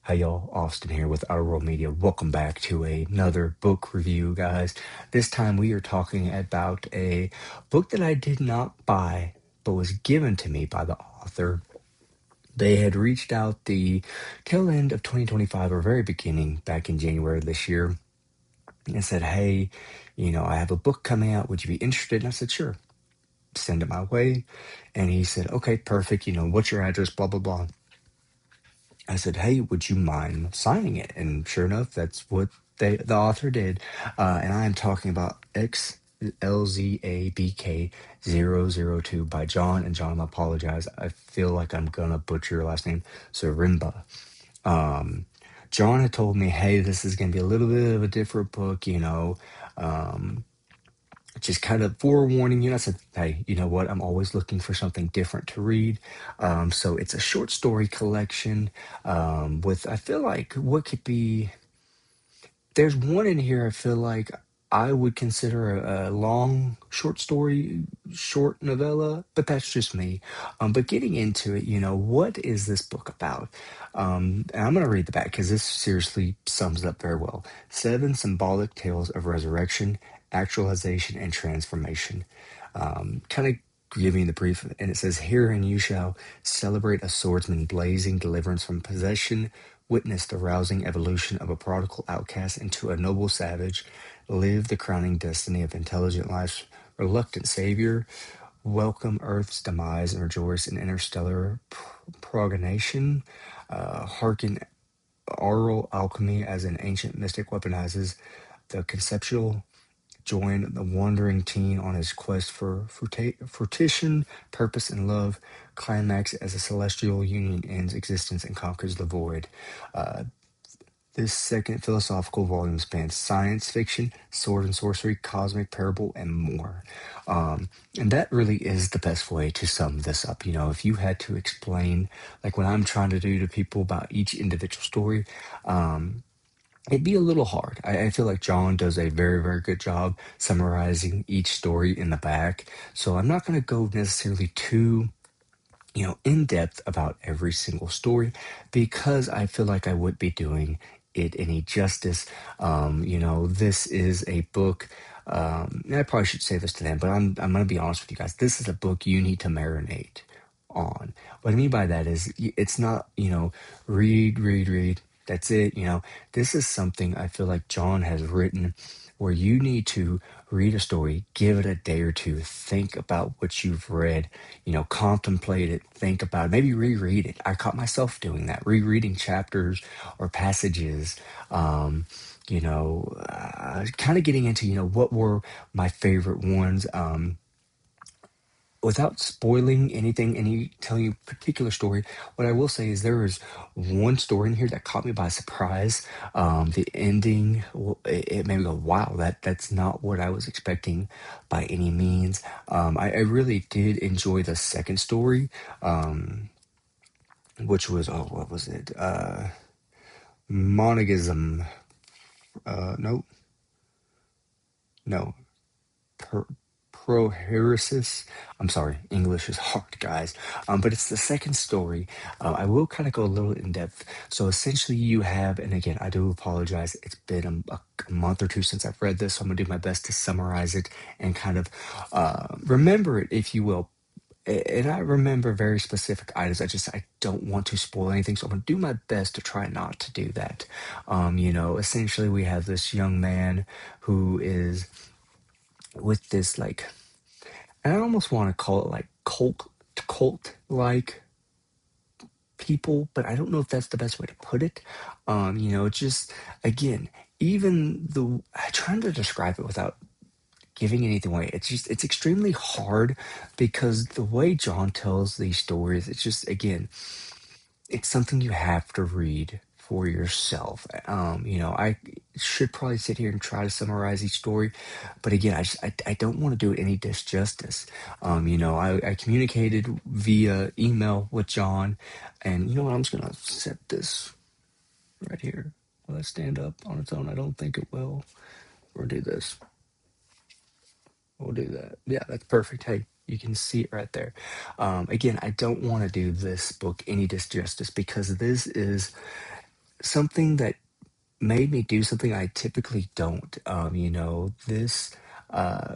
Hi, y'all. Austin here with Our World Media. Welcome back to another book review, guys. This time we are talking about a book that I did not buy, but was given to me by the author. They had reached out the tail end of 2025 or very beginning back in January of this year and said, "Hey, I have a book coming out. Would you be interested?" And I said, "Sure, send it my way." And he said, "Okay, perfect. What's your address? Blah, blah, blah." I said, "Hey, would you mind signing it?" And sure enough, that's what the author did. And I am talking about XLZABK002 by John. And John, I apologize. I feel like I'm going to butcher your last name, Zarembba. Um, John had told me, "Hey, this is going to be a little bit of a different book, Um, just kind of forewarning you." I said, "Hey, you know what? I'm always looking for something different to read." So it's a short story collection with, I feel like, what could be. There's one in here I feel like I would consider a long short story, short novella, but that's just me. But getting into it, what is this book about? And I'm going to read the back because this seriously sums it up very well. Seven symbolic tales of resurrection, actualization, and transformation. Kind of giving the brief, and it says, "Herein you shall celebrate a swordsman blazing deliverance from possession, witness the rousing evolution of a prodigal outcast into a noble savage, live the crowning destiny of intelligent life's reluctant savior, welcome Earth's demise and rejoice in interstellar progenation, hearken oral alchemy as an ancient mystic weaponizes the conceptual, join the wandering teen on his quest for fruition, purpose, and love, climax as a celestial union ends existence and conquers the void." Uh, this second philosophical volume spans science fiction, sword and sorcery, cosmic parable, and more. And that really is the best way to sum this up. If you had to explain, like what I'm trying to do to people about each individual story, um, it'd be a little hard. I feel like John does a very, very good job summarizing each story in the back. So I'm not going to go necessarily too in depth about every single story because I feel like I would be doing it any justice. This is a book. And I probably should say this to them, but I'm going to be honest with you guys. This is a book you need to marinate on. What I mean by that is it's not, read, read, read. That's it. This is something I feel like John has written where you need to read a story, give it a day or two, think about what you've read, contemplate it, think about it, maybe reread it. I caught myself doing that, rereading chapters or passages, kind of getting into, what were my favorite ones. Without spoiling anything, any telling you a particular story, what I will say is there is one story in here that caught me by surprise. The ending, it made me go, "Wow, that's not what I was expecting by any means." I really did enjoy the second story, um, which was, oh, what was it? Monogism. No, no. per, Proheresis. I'm sorry, English is hard, guys. But it's the second story. I will kind of go a little in depth. So essentially, you have, and again, I do apologize. It's been a month or two since I've read this, so I'm gonna do my best to summarize it and kind of remember it, if you will. And I remember very specific items. I don't want to spoil anything, so I'm gonna do my best to try not to do that. Essentially, we have this young man who is with this, like, and I almost want to call it like cult like people, but I don't know if that's the best way to put it. Just again, even the I'm trying to describe it without giving anything away. It's extremely hard because the way John tells these stories, it's just, again, it's something you have to read for yourself. I should probably sit here and try to summarize each story, but again, I don't want to do it any disjustice. I communicated via email with John, and you know what? I'm just gonna set this right here. Will that stand up on its own? I don't think it will. We'll do this. We'll do that. Yeah, that's perfect. Hey, you can see it right there. Again, I don't want to do this book any disjustice because this is something that made me do something I typically don't. This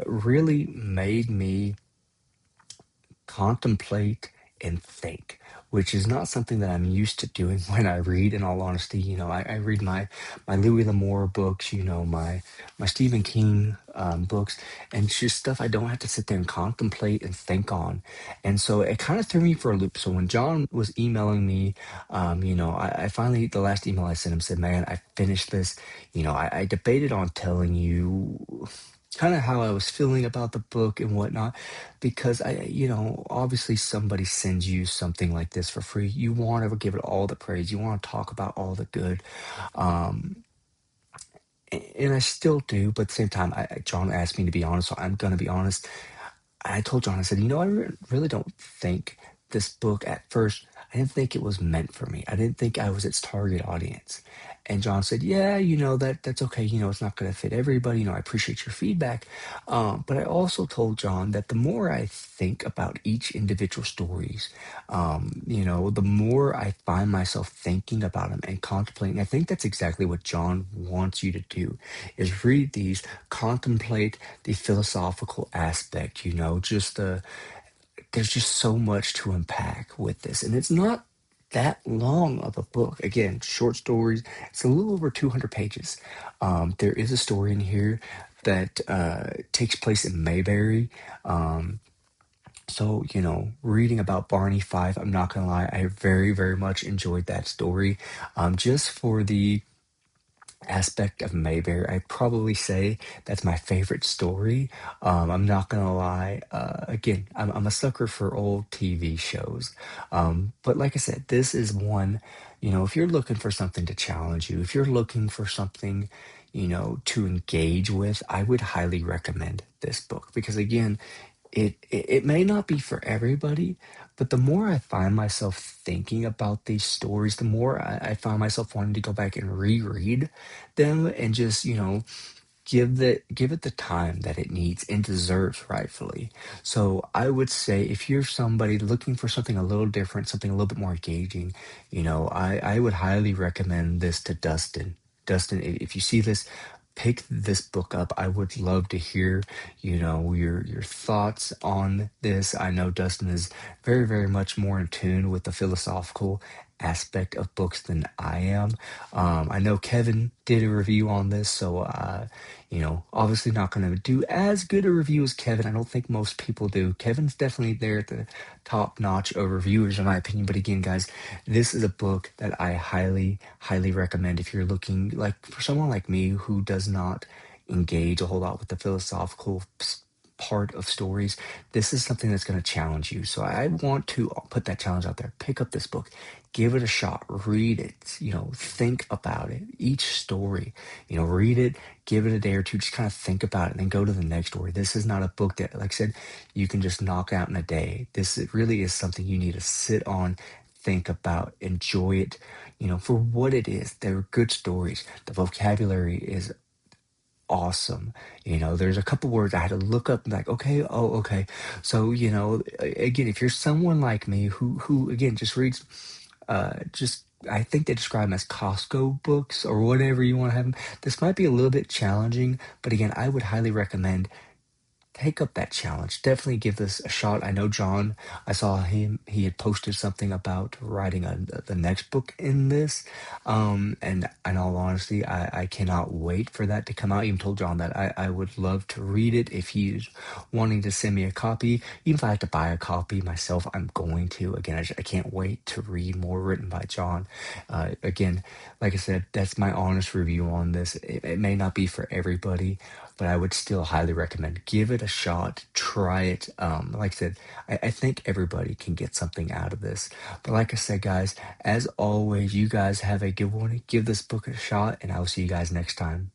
really made me contemplate and think, which is not something that I'm used to doing when I read. In all honesty, I read my Louis L'Amour books, my Stephen King books, and it's just stuff I don't have to sit there and contemplate and think on. And so it kind of threw me for a loop. So when John was emailing me, I finally, the last email I sent him said, "Man, I finished this. I debated on telling you." Kind of how I was feeling about the book and whatnot, because obviously somebody sends you something like this for free. You want to give it all the praise. You want to talk about all the good. Um, and I still do, but at the same time, John asked me to be honest, so I'm gonna be honest. I told John, I said, I really don't think this book at first, I didn't think it was meant for me. I didn't think I was its target audience. And John said, yeah, that's okay. It's not going to fit everybody. I appreciate your feedback. But I also told John that the more I think about each individual stories, the more I find myself thinking about them and contemplating. I think that's exactly what John wants you to do, is read these, contemplate the philosophical aspect, just there's just so much to unpack with this. And it's not that long of a book. Again, short stories. It's a little over 200 pages. There is a story in here that takes place in Mayberry. So, reading about Barney Fife, I'm not gonna lie, I very, very much enjoyed that story. Just for the aspect of Mayberry, I'd probably say that's my favorite story. I'm not gonna lie. Again, I'm a sucker for old TV shows. But like I said, this is one, if you're looking for something to challenge you, if you're looking for something, to engage with, I would highly recommend this book because again, it may not be for everybody, but the more I find myself thinking about these stories, the more I find myself wanting to go back and reread them and just, give it the time that it needs and deserves rightfully. So I would say if you're somebody looking for something a little different, something a little bit more engaging, I would highly recommend this to Dustin. Dustin, if you see this, pick this book up. I would love to hear, your thoughts on this. I know Dustin is very, very much more in tune with the philosophical aspect of books than I am. I know Kevin did a review on this, so obviously not going to do as good a review as Kevin. I don't think most people do. Kevin's definitely there at the top notch of reviewers, in my opinion. But again, guys, this is a book that I highly, highly recommend if you're looking like for someone like me who does not engage a whole lot with the philosophical part of stories. This is something that's going to challenge you. So I want to put that challenge out there. Pick up this book, give it a shot, read it, think about it. Each story, read it, give it a day or two, just kind of think about it, and then go to the next story. This is not a book that, like I said, you can just knock out in a day. It really is something you need to sit on, think about, enjoy it, for what it is. They're good stories. The vocabulary is awesome. There's a couple words I had to look up and like, okay, oh, okay. So, again, if you're someone like me who again just reads just I think they describe them as Costco books or whatever you want to have them. This might be a little bit challenging, but again, I would highly recommend take up that challenge. Definitely give this a shot. I know John, I saw him, he had posted something about writing the next book in this. And in all honesty, I cannot wait for that to come out. I even told John that I would love to read it if he's wanting to send me a copy. Even if I have to buy a copy myself, I'm going to. Again, I can't wait to read more written by John. Again, like I said, that's my honest review on this. It may not be for everybody, but I would still highly recommend give it a shot, try it. Like I said, I think everybody can get something out of this. But like I said, guys, as always, you guys have a good one. Give this book a shot, and I will see you guys next time.